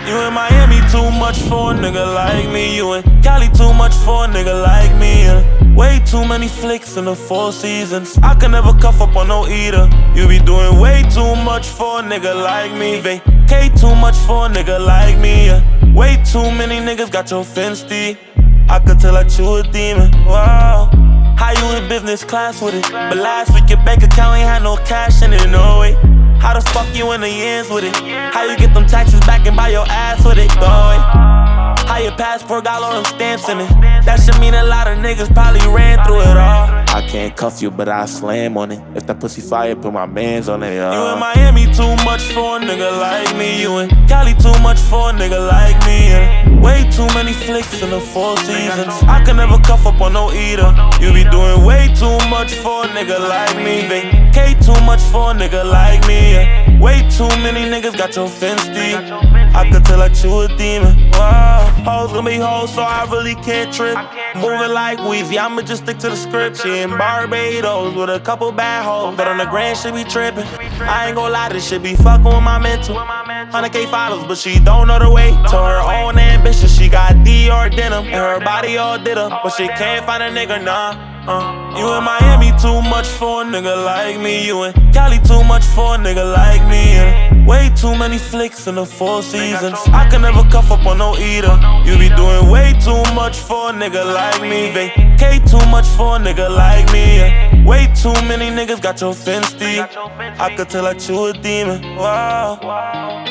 You in Miami too much for a nigga like me. You in Cali too much for a nigga like me. Way too many flicks in the 4 seasons. I can never cuff up on no eater. You be doing way too much for a nigga like me. Vacate too much for a nigga like me. Way too many niggas got your fenced. I could tell that you a demon. Wow. How you in business class with it? But last week your bank account ain't had no cash in it, no way. How the fuck you in the ends with it? How you get them taxes back and buy your ass with it, boy? How your passport got all them stamps in it? That should mean a lot of niggas probably ran through it all. I can't cuff you, but I slam on it. If that pussy fire, put my mans on it, You in Miami too much for a nigga like me. You in Cali too much for a nigga like me. Way too many flicks in the 4 seasons. I can never cuff up on no eater. You be doing way too much for a nigga like me. Vacate too much for a nigga like me. Way too many niggas got your fenced. I could tell that you a demon. Wow. Hoes gonna be hoes, so I really can't trip. Moving like Weezy, I'ma just stick to the script. She in Barbados with a couple bad hoes, but on the grand she be trippin'. I ain't gon' lie, this shit be fuckin' with my mental. 100K followers, but she don't know the way to her own ambition. She got Dior denim and her body all did up, but she can't find a nigga, nah. You in Miami too much for a nigga like me. You in Cali too much for a nigga like me. Way too many flicks in the 4 seasons. I can never cuff up on no eater. You be doing way too much for a nigga like me. Vacate too much for a nigga like me. Way too many niggas got your fenced. I could tell that you a demon. Wow.